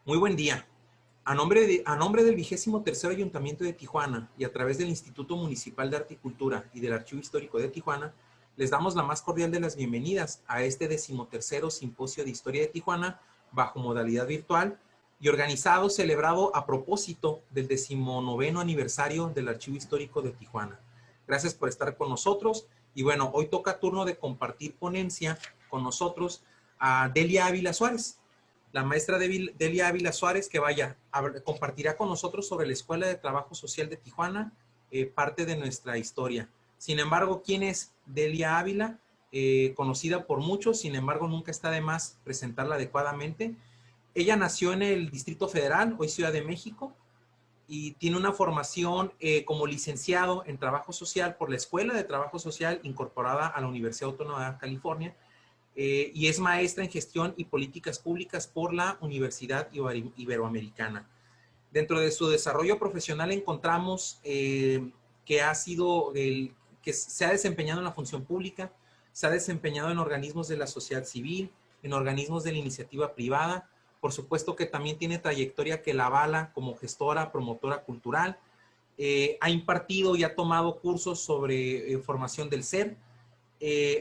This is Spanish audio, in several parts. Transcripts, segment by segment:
Muy buen día. A nombre del 23º Ayuntamiento de Tijuana y a través del Instituto Municipal de Arte y Cultura y del Archivo Histórico de Tijuana, les damos la más cordial de las bienvenidas a este 13º Simposio de Historia de Tijuana bajo modalidad virtual y organizado, celebrado a propósito del 19º aniversario del Archivo Histórico de Tijuana. Gracias por estar con nosotros y bueno, hoy toca turno de compartir ponencia con nosotros a Delia Ávila Suárez, la maestra Delia Ávila Suárez, que compartirá con nosotros sobre la Escuela de Trabajo Social de Tijuana, parte de nuestra historia. Sin embargo, ¿quién es Delia Ávila? Conocida por muchos, sin embargo, nunca está de más presentarla adecuadamente. Ella nació en el Distrito Federal, hoy Ciudad de México, y tiene una formación como licenciado en Trabajo Social por la Escuela de Trabajo Social incorporada a la Universidad Autónoma de California, y es maestra en gestión y políticas públicas por la Universidad Iberoamericana. Dentro de su desarrollo profesional encontramos que se ha desempeñado en la función pública, se ha desempeñado en organismos de la sociedad civil, en organismos de la iniciativa privada, por supuesto que también tiene trayectoria que la avala como gestora, promotora cultural, ha impartido y ha tomado cursos sobre formación del ser,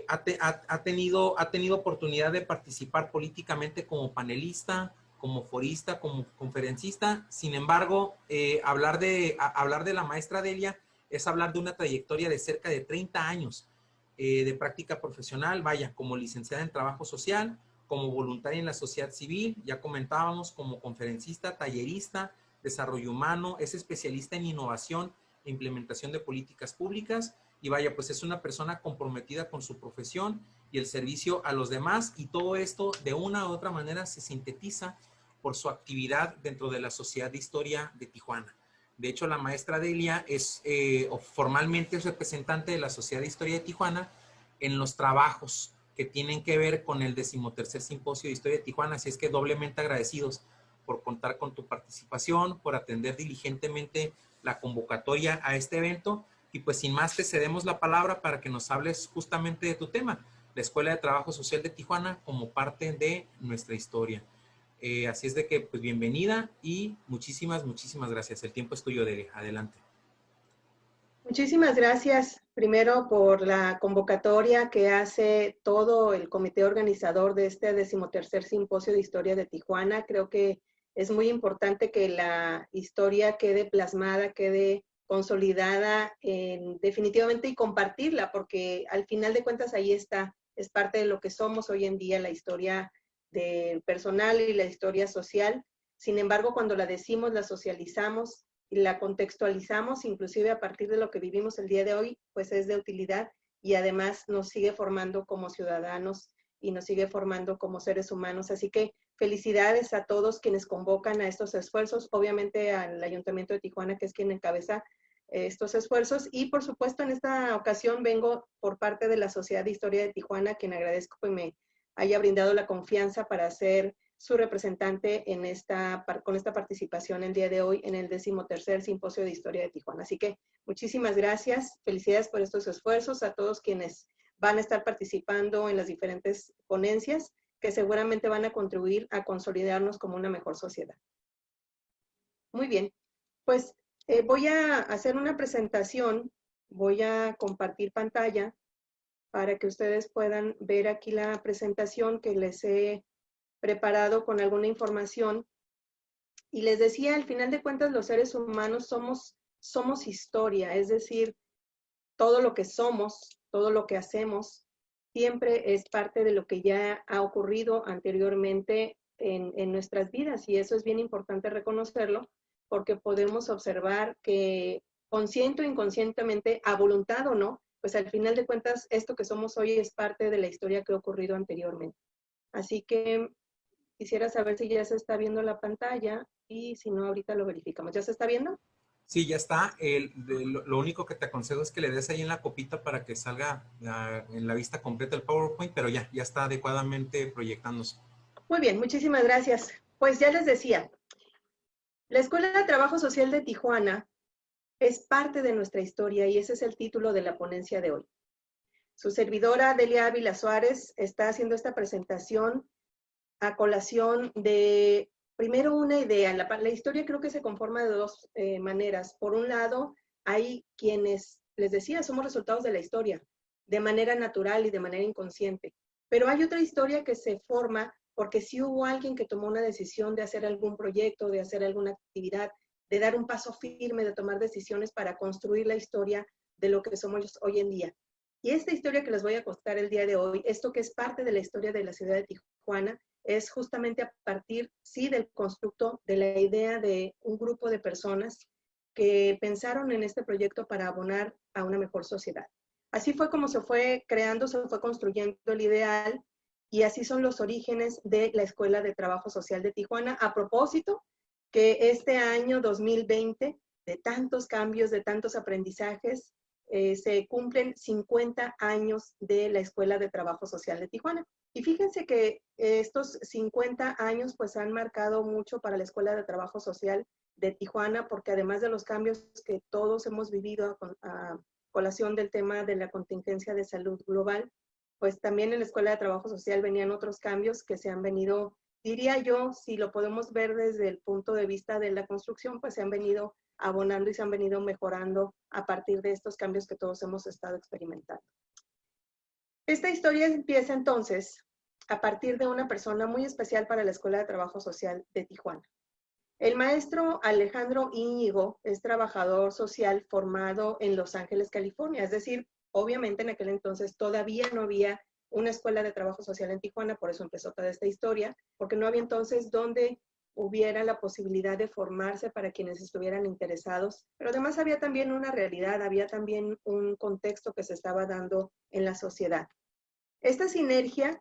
ha tenido oportunidad de participar políticamente como panelista, como forista, como conferencista. Sin embargo, hablar de la maestra Delia es hablar de una trayectoria de cerca de 30 años de práctica profesional, vaya, como licenciada en trabajo social, como voluntaria en la sociedad civil, ya comentábamos, como conferencista, tallerista, desarrollo humano, es especialista en innovación e implementación de políticas públicas, y vaya, pues es una persona comprometida con su profesión y el servicio a los demás, y todo esto de una u otra manera se sintetiza por su actividad dentro de la Sociedad de Historia de Tijuana. De hecho, la maestra Delia formalmente es representante de la Sociedad de Historia de Tijuana en los trabajos que tienen que ver con el 13º Simposio de Historia de Tijuana, así es que doblemente agradecidos por contar con tu participación, por atender diligentemente la convocatoria a este evento, y pues sin más te cedemos la palabra para que nos hables justamente de tu tema, la Escuela de Trabajo Social de Tijuana como parte de nuestra historia. Así es de que, pues bienvenida y muchísimas gracias. El tiempo es tuyo, Delia. Adelante. Muchísimas gracias, primero por la convocatoria que hace todo el comité organizador de este 13º Simposio de Historia de Tijuana. Creo que es muy importante que la historia quede plasmada, quede consolidada definitivamente, y compartirla, porque al final de cuentas ahí está, es parte de lo que somos hoy en día, la historia del personal y la historia social. Sin embargo, cuando la decimos, la socializamos y la contextualizamos, inclusive a partir de lo que vivimos el día de hoy, pues es de utilidad, y además nos sigue formando como ciudadanos y nos sigue formando como seres humanos. Así que felicidades a todos quienes convocan a estos esfuerzos, obviamente al Ayuntamiento de Tijuana, que es quien encabeza estos esfuerzos, y por supuesto en esta ocasión vengo por parte de la Sociedad de Historia de Tijuana, quien agradezco que me haya brindado la confianza para hacer su representante con esta participación el día de hoy en el 13º Simposio de Historia de Tijuana. Así que muchísimas gracias, felicidades por estos esfuerzos a todos quienes van a estar participando en las diferentes ponencias, que seguramente van a contribuir a consolidarnos como una mejor sociedad. Muy bien, pues voy a hacer una presentación, voy a compartir pantalla para que ustedes puedan ver aquí la presentación que les he preparado con alguna información. Y les decía, al final de cuentas, los seres humanos somos historia, es decir, todo lo que somos, todo lo que hacemos, siempre es parte de lo que ya ha ocurrido anteriormente en nuestras vidas, y eso es bien importante reconocerlo, porque podemos observar que consciente o inconscientemente, a voluntad o no, pues al final de cuentas, esto que somos hoy es parte de la historia que ha ocurrido anteriormente. Así que quisiera saber si ya se está viendo la pantalla, y si no, ahorita lo verificamos. ¿Ya se está viendo? Sí, ya está. Lo único que te aconsejo es que le des ahí en la copita para que salga en la vista completa el PowerPoint, pero ya está adecuadamente proyectándose. Muy bien, muchísimas gracias. Pues ya les decía, la Escuela de Trabajo Social de Tijuana es parte de nuestra historia, y ese es el título de la ponencia de hoy. Su servidora, Delia Ávila Suárez, está haciendo esta presentación a colación de primero una idea. La historia creo que se conforma de dos maneras. Por un lado, hay quienes, les decía, somos resultados de la historia, de manera natural y de manera inconsciente. Pero hay otra historia que se forma porque sí hubo alguien que tomó una decisión de hacer algún proyecto, de hacer alguna actividad, de dar un paso firme, de tomar decisiones para construir la historia de lo que somos hoy en día. Y esta historia que les voy a contar el día de hoy, esto que es parte de la historia de la ciudad de Tijuana, es justamente a partir, sí, del constructo de la idea de un grupo de personas que pensaron en este proyecto para abonar a una mejor sociedad. Así fue como se fue creando, se fue construyendo el ideal, y así son los orígenes de la Escuela de Trabajo Social de Tijuana. A propósito, que este año 2020, de tantos cambios, de tantos aprendizajes, se cumplen 50 años de la Escuela de Trabajo Social de Tijuana. Y fíjense que estos 50 años pues han marcado mucho para la Escuela de Trabajo Social de Tijuana, porque además de los cambios que todos hemos vivido a colación del tema de la contingencia de salud global, pues también en la Escuela de Trabajo Social venían otros cambios que se han venido, diría yo, si lo podemos ver desde el punto de vista de la construcción, pues se han venido abonando y se han venido mejorando a partir de estos cambios que todos hemos estado experimentando. Esta historia empieza entonces a partir de una persona muy especial para la Escuela de Trabajo Social de Tijuana. El maestro Alejandro Íñigo es trabajador social formado en Los Ángeles, California, es decir, obviamente en aquel entonces todavía no había una escuela de trabajo social en Tijuana, por eso empezó toda esta historia, porque no había entonces donde hubiera la posibilidad de formarse para quienes estuvieran interesados, pero además había también una realidad, había también un contexto que se estaba dando en la sociedad. Esta sinergia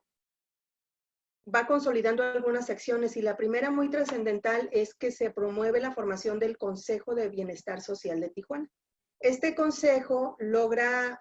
va consolidando algunas acciones y la primera muy trascendental es que se promueve la formación del Consejo de Bienestar Social de Tijuana. Este consejo logra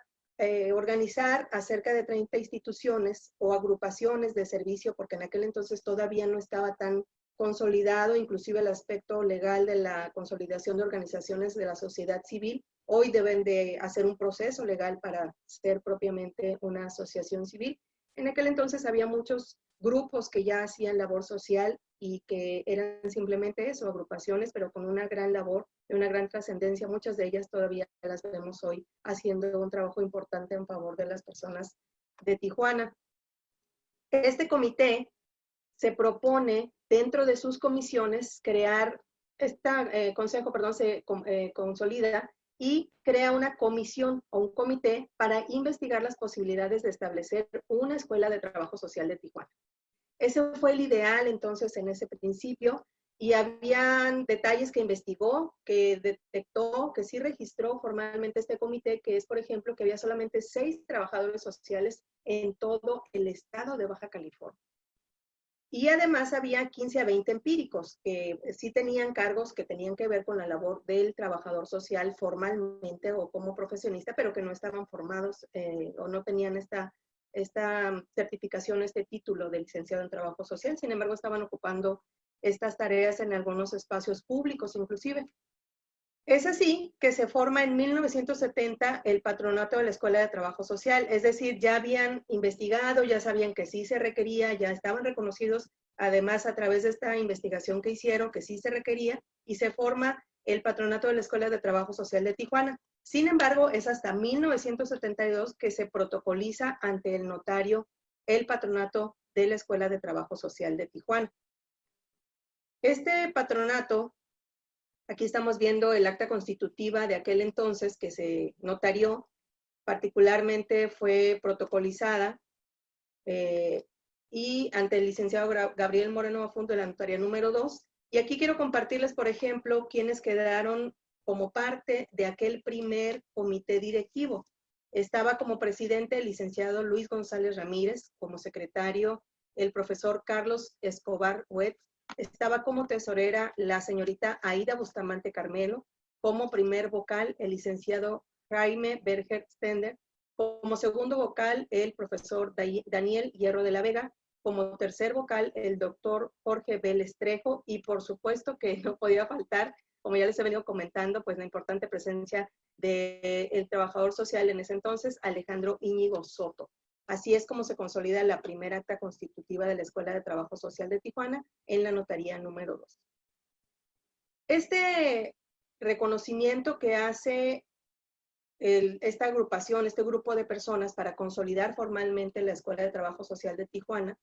organizar a cerca de 30 instituciones o agrupaciones de servicio, porque en aquel entonces todavía no estaba tan consolidado, inclusive el aspecto legal de la consolidación de organizaciones de la sociedad civil. Hoy deben de hacer un proceso legal para ser propiamente una asociación civil. En aquel entonces había muchos grupos que ya hacían labor social y que eran simplemente eso, agrupaciones, pero con una gran labor, de una gran trascendencia. Muchas de ellas todavía las vemos hoy haciendo un trabajo importante en favor de las personas de Tijuana. Este comité se propone dentro de sus comisiones crear, este consejo, perdón, se consolida y crea una comisión o un comité para investigar las posibilidades de establecer una escuela de trabajo social de Tijuana. Ese fue el ideal entonces en ese principio, y habían detalles que investigó, que detectó, que sí registró formalmente este comité, que es, por ejemplo, que había solamente 6 trabajadores sociales en todo el estado de Baja California. Y además había 15 a 20 empíricos que sí tenían cargos que tenían que ver con la labor del trabajador social formalmente o como profesionista, pero que no estaban formados o no tenían esta certificación, este título de licenciado en trabajo social. Sin embargo, estaban ocupando estas tareas en algunos espacios públicos inclusive. Es así que se forma en 1970 el patronato de la Escuela de Trabajo Social, es decir, ya habían investigado, ya sabían que sí se requería, ya estaban reconocidos, además a través de esta investigación que hicieron, que sí se requería, y se forma el patronato de la Escuela de Trabajo Social de Tijuana. Sin embargo, es hasta 1972 que se protocoliza ante el notario el patronato de la Escuela de Trabajo Social de Tijuana. Este patronato, aquí estamos viendo el acta constitutiva de aquel entonces que se notarió, particularmente fue protocolizada y ante el licenciado Gabriel Moreno Afunto de la notaría número 2. Y aquí quiero compartirles, por ejemplo, quienes quedaron como parte de aquel primer comité directivo. Estaba como presidente el licenciado Luis González Ramírez, como secretario el profesor Carlos Escobar Wet, estaba como tesorera la señorita Aida Bustamante Carmelo, como primer vocal el licenciado Jaime Berger Stender, como segundo vocal el profesor Daniel Hierro de la Vega, como tercer vocal el doctor Jorge Vélez Trejo, y por supuesto que no podía faltar, como ya les he venido comentando, pues la importante presencia del trabajador social en ese entonces, Alejandro Íñigo Soto. Así es como se consolida la primera acta constitutiva de la Escuela de Trabajo Social de Tijuana en la notaría número 2. Este reconocimiento que hace esta agrupación, este grupo de personas para consolidar formalmente la Escuela de Trabajo Social de Tijuana,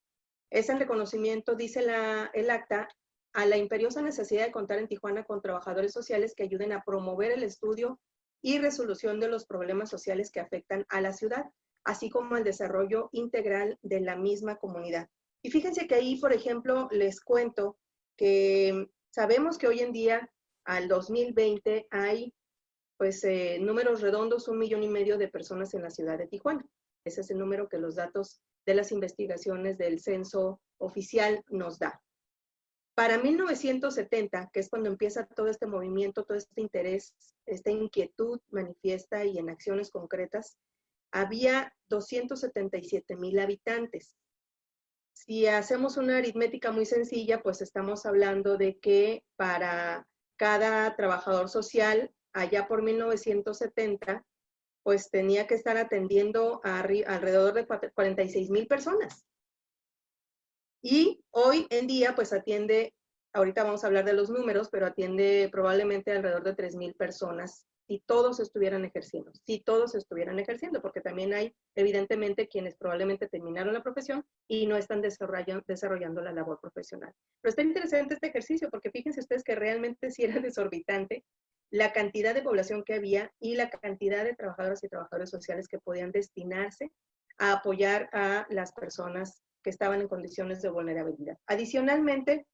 es el reconocimiento, dice el acta, a la imperiosa necesidad de contar en Tijuana con trabajadores sociales que ayuden a promover el estudio y resolución de los problemas sociales que afectan a la ciudad, así como el desarrollo integral de la misma comunidad. Y fíjense que ahí, por ejemplo, les cuento que sabemos que hoy en día, al 2020, hay pues números redondos, 1,5 millones de personas en la ciudad de Tijuana. Ese es el número que los datos de las investigaciones del censo oficial nos da. Para 1970, que es cuando empieza todo este movimiento, todo este interés, esta inquietud manifiesta y en acciones concretas, había 277,000 habitantes. Si hacemos una aritmética muy sencilla, pues estamos hablando de que para cada trabajador social, allá por 1970, pues tenía que estar atendiendo a alrededor de 46,000 personas. Y hoy en día, pues atiende, ahorita vamos a hablar de los números, pero atiende probablemente alrededor de 3,000 personas si todos estuvieran ejerciendo, porque también hay evidentemente quienes probablemente terminaron la profesión y no están desarrollando la labor profesional. Pero está interesante este ejercicio, porque fíjense ustedes que realmente sí era desorbitante la cantidad de población que había y la cantidad de trabajadoras y trabajadores sociales que podían destinarse a apoyar a las personas que estaban en condiciones de vulnerabilidad. Adicionalmente,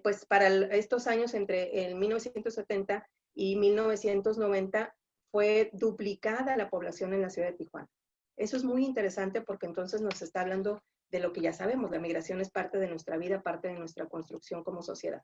pues para estos años entre el 1970 y 1990 fue duplicada la población en la ciudad de Tijuana. Eso es muy interesante porque entonces nos está hablando de lo que ya sabemos, la migración es parte de nuestra vida, parte de nuestra construcción como sociedad.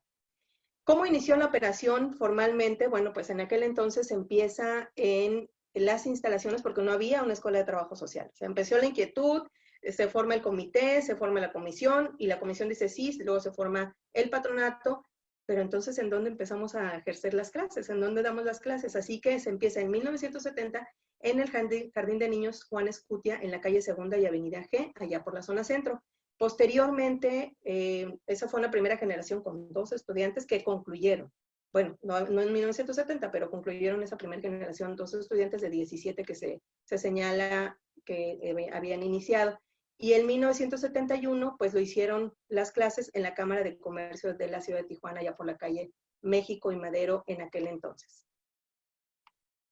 ¿Cómo inició la operación formalmente? Bueno, pues en aquel entonces empieza en las instalaciones porque no había una escuela de trabajo social. Se empezó la inquietud, se forma el comité, se forma la comisión y la comisión dice sí, luego se forma el patronato, pero entonces ¿en dónde empezamos a ejercer las clases? ¿En dónde damos las clases? Así que se empieza en 1970 en el Jardín de Niños Juan Escutia en la calle Segunda y Avenida G, allá por la zona centro. Posteriormente, esa fue una primera generación con 2 estudiantes que concluyeron. Bueno, no en 1970, pero concluyeron esa primera generación 2 estudiantes de 17 que se señala que habían iniciado. Y en 1971, pues lo hicieron las clases en la Cámara de Comercio de la ciudad de Tijuana, ya por la calle México y Madero en aquel entonces.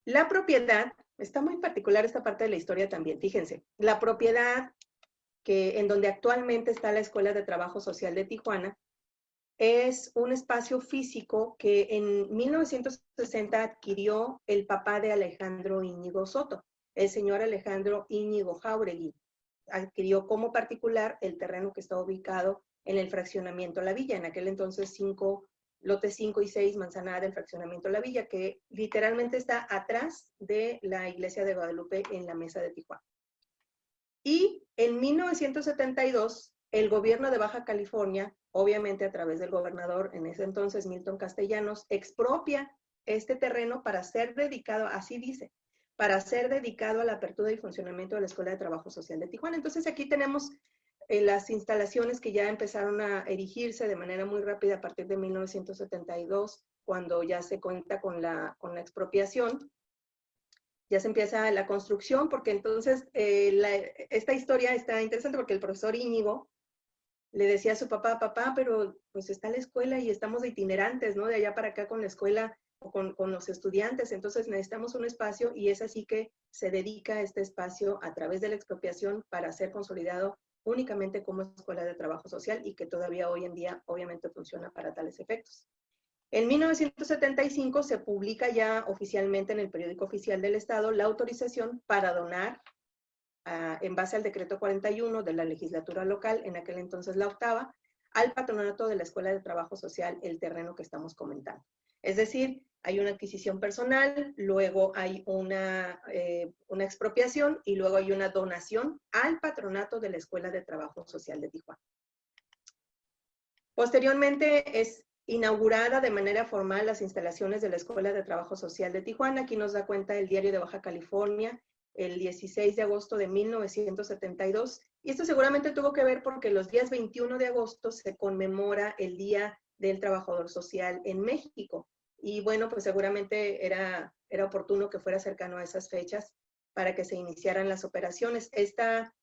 La propiedad, está muy particular esta parte de la historia también, fíjense, la propiedad que en donde actualmente está la Escuela de Trabajo Social de Tijuana, es un espacio físico que en 1960 adquirió el papá de Alejandro Íñigo Soto, el señor Alejandro Íñigo Jáuregui. Adquirió como particular el terreno que está ubicado en el fraccionamiento La Villa, en aquel entonces lotes 5 y 6, manzanada del fraccionamiento La Villa, que literalmente está atrás de la iglesia de Guadalupe en la Mesa de Tijuana. Y en 1972, el gobierno de Baja California, obviamente a través del gobernador en ese entonces, Milton Castellanos, expropia este terreno para ser dedicado, así dice, para ser dedicado a la apertura y funcionamiento de la Escuela de Trabajo Social de Tijuana. Entonces aquí tenemos las instalaciones que ya empezaron a erigirse de manera muy rápida a partir de 1972, cuando ya se cuenta con la expropiación. Ya se empieza la construcción, porque entonces esta historia está interesante porque el profesor Íñigo le decía a su papá, pero pues está la escuela y estamos de itinerantes, ¿no? De allá para acá con la escuela o con los estudiantes, entonces necesitamos un espacio y es así que se dedica este espacio a través de la expropiación para ser consolidado únicamente como escuela de trabajo social y que todavía hoy en día obviamente funciona para tales efectos. En 1975 se publica ya oficialmente en el periódico oficial del Estado la autorización para donar, en base al decreto 41 de la legislatura local, en aquel entonces la 8ª, al patronato de la Escuela de Trabajo Social el terreno que estamos comentando. Es decir, hay una adquisición personal, luego hay una expropiación y luego hay una donación al patronato de la Escuela de Trabajo Social de Tijuana. Posteriormente es inaugurada de manera formal las instalaciones de la Escuela de Trabajo Social de Tijuana. Aquí nos da cuenta el Diario de Baja California el 16 de agosto de 1972. Y esto seguramente tuvo que ver porque los días 21 de agosto se conmemora el Día del Trabajador Social en México. Y bueno, pues seguramente era oportuno que fuera cercano a esas fechas para que se iniciaran las operaciones. Esta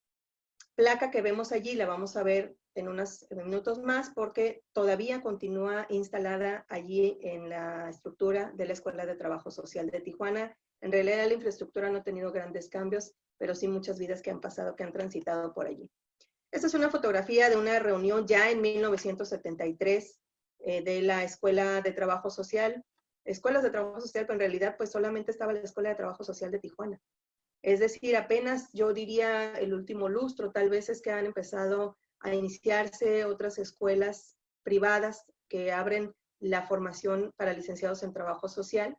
placa que vemos allí la vamos a ver en unos minutos más porque todavía continúa instalada allí en la estructura de la Escuela de Trabajo Social de Tijuana. En realidad la infraestructura no ha tenido grandes cambios, pero sí muchas vidas que han pasado, que han transitado por allí. Esta es una fotografía de una reunión ya en 1973 de la Escuela de Trabajo Social. Escuelas de Trabajo Social, pero en realidad pues solamente estaba la Escuela de Trabajo Social de Tijuana. Es decir, apenas yo diría el último lustro, tal vez es que han empezado a iniciarse otras escuelas privadas que abren la formación para licenciados en trabajo social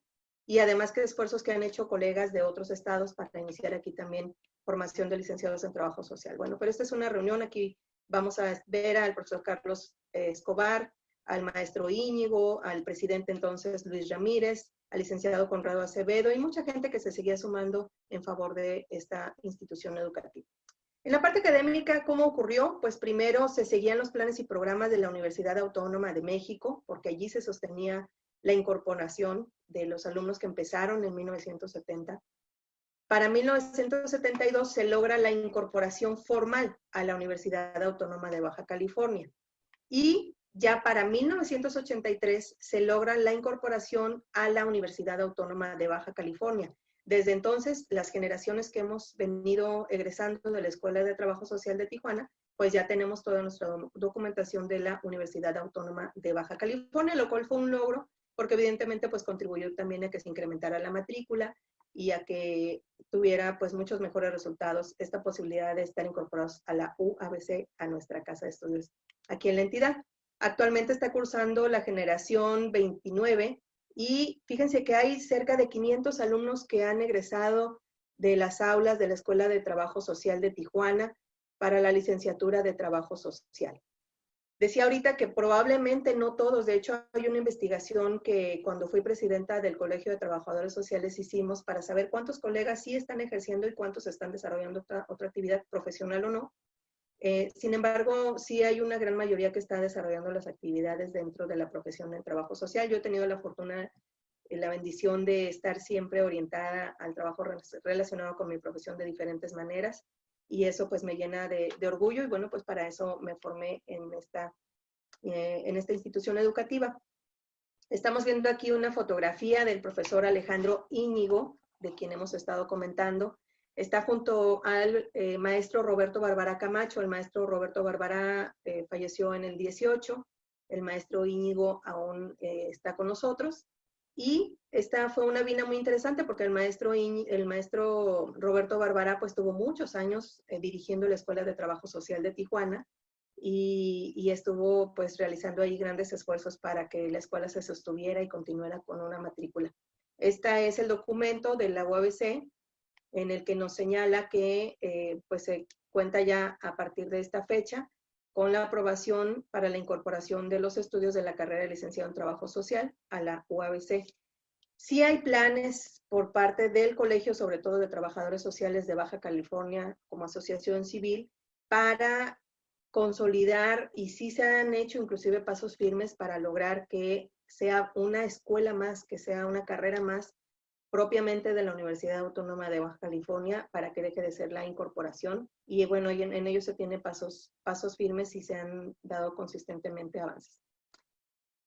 y además que esfuerzos que han hecho colegas de otros estados para iniciar aquí también formación de licenciados en trabajo social. Bueno, pero esta es una reunión, aquí vamos a ver al profesor Carlos Escobar, al maestro Íñigo, al presidente entonces Luis Ramírez, al licenciado Conrado Acevedo y mucha gente que se seguía sumando en favor de esta institución educativa. En la parte académica, ¿cómo ocurrió? Pues primero se seguían los planes y programas de la Universidad Autónoma de México, porque allí se sostenía la incorporación de los alumnos que empezaron en 1970. Para 1972 se logra la incorporación formal a la Universidad Autónoma de Baja California. Y ya para 1983 se logra la incorporación a la Universidad Autónoma de Baja California. Desde entonces, las generaciones que hemos venido egresando de la Escuela de Trabajo Social de Tijuana, pues ya tenemos toda nuestra documentación de la Universidad Autónoma de Baja California, lo cual fue un logro, porque evidentemente pues contribuyó también a que se incrementara la matrícula y a que tuviera pues muchos mejores resultados esta posibilidad de estar incorporados a la UABC, a nuestra casa de estudios aquí en la entidad. Actualmente está cursando la generación 29 y fíjense que hay cerca de 500 alumnos que han egresado de las aulas de la Escuela de Trabajo Social de Tijuana para la licenciatura de Trabajo Social. Decía ahorita que probablemente no todos, de hecho hay una investigación que cuando fui presidenta del Colegio de Trabajadores Sociales hicimos para saber cuántos colegas sí están ejerciendo y cuántos están desarrollando otra actividad profesional o no. Sin embargo, sí hay una gran mayoría que está desarrollando las actividades dentro de la profesión del trabajo social. Yo he tenido la fortuna, la bendición de estar siempre orientada al trabajo relacionado con mi profesión de diferentes maneras y eso pues me llena de orgullo y bueno, pues para eso me formé en esta institución educativa. Estamos viendo aquí una fotografía del profesor Alejandro Íñigo, de quien hemos estado comentando. Está junto al maestro Roberto Bárbara Camacho. El maestro Roberto Bárbara falleció en el 18. El maestro Íñigo aún está con nosotros. Y esta fue una vina muy interesante porque el maestro Roberto Bárbara pues tuvo muchos años dirigiendo la Escuela de Trabajo Social de Tijuana y estuvo pues realizando ahí grandes esfuerzos para que la escuela se sostuviera y continuara con una matrícula. Este es el documento de la UABC en el que nos señala que pues se cuenta ya a partir de esta fecha con la aprobación para la incorporación de los estudios de la carrera de licenciado en Trabajo Social a la UABC. Sí hay planes por parte del Colegio, sobre todo de Trabajadores Sociales de Baja California como asociación civil, para consolidar y sí se han hecho inclusive pasos firmes para lograr que sea una escuela más, que sea una carrera más propiamente de la Universidad Autónoma de Baja California para que deje de ser la incorporación. Y bueno, en ello se tiene pasos firmes y se han dado consistentemente avances.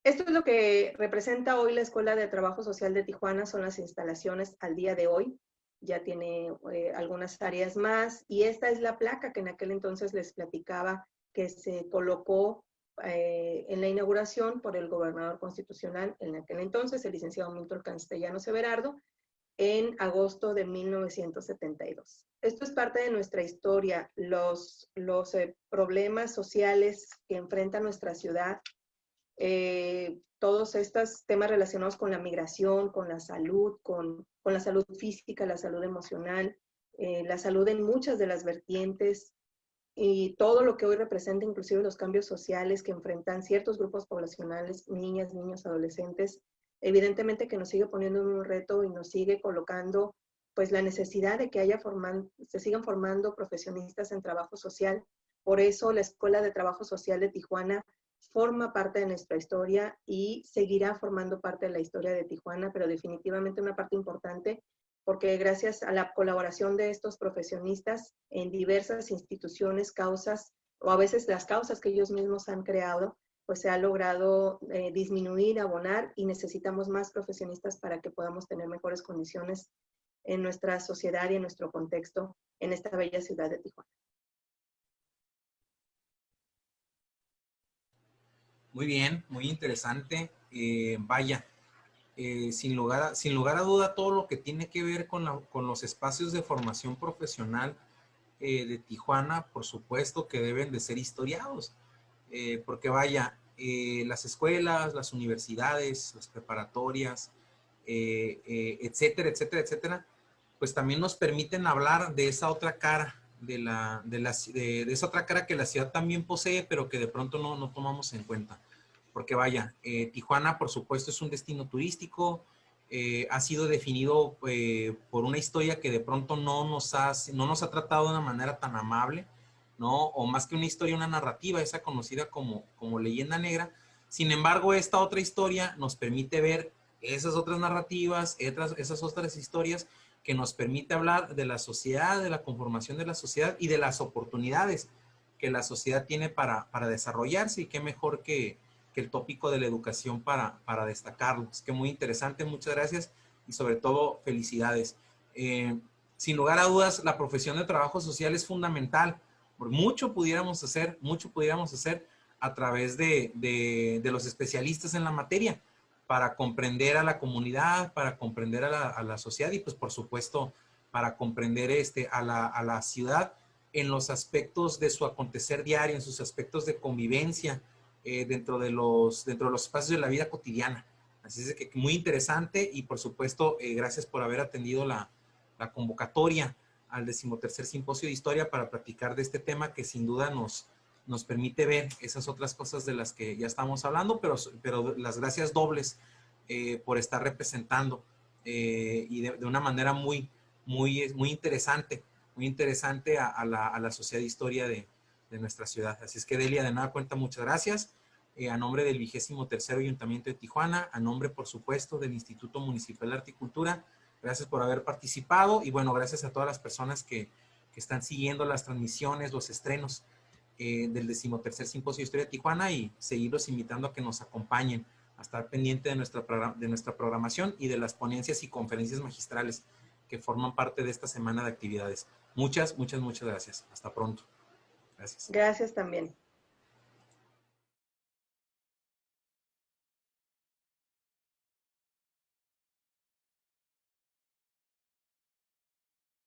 Esto es lo que representa hoy la Escuela de Trabajo Social de Tijuana, son las instalaciones al día de hoy. Ya tiene algunas áreas más y esta es la placa que en aquel entonces les platicaba que se colocó en la inauguración por el gobernador constitucional en aquel entonces, el licenciado Milton Castellanos Everardo, en agosto de 1972. Esto es parte de nuestra historia, los problemas sociales que enfrenta nuestra ciudad, todos estos temas relacionados con la migración, con la salud, con la salud física, la salud emocional, la salud en muchas de las vertientes y todo lo que hoy representa, inclusive los cambios sociales que enfrentan ciertos grupos poblacionales, niñas, niños, adolescentes, evidentemente que nos sigue poniendo en un reto y nos sigue colocando pues la necesidad de que se sigan formando profesionistas en trabajo social. Por eso la Escuela de Trabajo Social de Tijuana forma parte de nuestra historia y seguirá formando parte de la historia de Tijuana, pero definitivamente una parte importante, porque gracias a la colaboración de estos profesionistas en diversas instituciones, causas, o a veces las causas que ellos mismos han creado, pues se ha logrado disminuir, abonar, y necesitamos más profesionistas para que podamos tener mejores condiciones en nuestra sociedad y en nuestro contexto en esta bella ciudad de Tijuana. Muy bien, muy interesante. Vaya, sin lugar a duda, todo lo que tiene que ver con los espacios de formación profesional de Tijuana, por supuesto que deben de ser historiados, porque vaya, las escuelas, las universidades, las preparatorias, etcétera, etcétera, etcétera, pues también nos permiten hablar de esa otra cara, de esa otra cara que la ciudad también posee, pero que de pronto no tomamos en cuenta. Porque vaya, Tijuana, por supuesto, es un destino turístico, ha sido definido por una historia que de pronto no nos ha tratado de una manera tan amable, ¿no? O más que una historia, una narrativa, esa conocida como leyenda negra. Sin embargo, esta otra historia nos permite ver esas otras narrativas, esas otras historias que nos permite hablar de la sociedad, de la conformación de la sociedad y de las oportunidades que la sociedad tiene para desarrollarse, y qué mejor que el tópico de la educación para destacarlo. Es que muy interesante, muchas gracias y sobre todo felicidades. Sin lugar a dudas, la profesión de trabajo social es fundamental. Mucho pudiéramos hacer a través de los especialistas en la materia para comprender a la comunidad, para comprender a la sociedad y pues por supuesto para comprender a la ciudad en los aspectos de su acontecer diario, en sus aspectos de convivencia, dentro de los espacios de la vida cotidiana. Así es que muy interesante y por supuesto gracias por haber atendido la convocatoria al 13º Simposio de Historia para platicar de este tema que sin duda nos permite ver esas otras cosas de las que ya estamos hablando, pero las gracias dobles por estar representando y de una manera muy interesante a la Sociedad de Historia de nuestra ciudad. Así es que Delia, de nada cuenta, muchas gracias. A nombre del 23º Ayuntamiento de Tijuana, a nombre, por supuesto, del Instituto Municipal de Arte y Cultura, gracias por haber participado y bueno, gracias a todas las personas que están siguiendo las transmisiones, los estrenos del 13º Simposio de Historia de Tijuana y seguirlos invitando a que nos acompañen, a estar pendiente de nuestra programación y de las ponencias y conferencias magistrales que forman parte de esta semana de actividades. Muchas gracias. Hasta pronto. Gracias. Gracias también.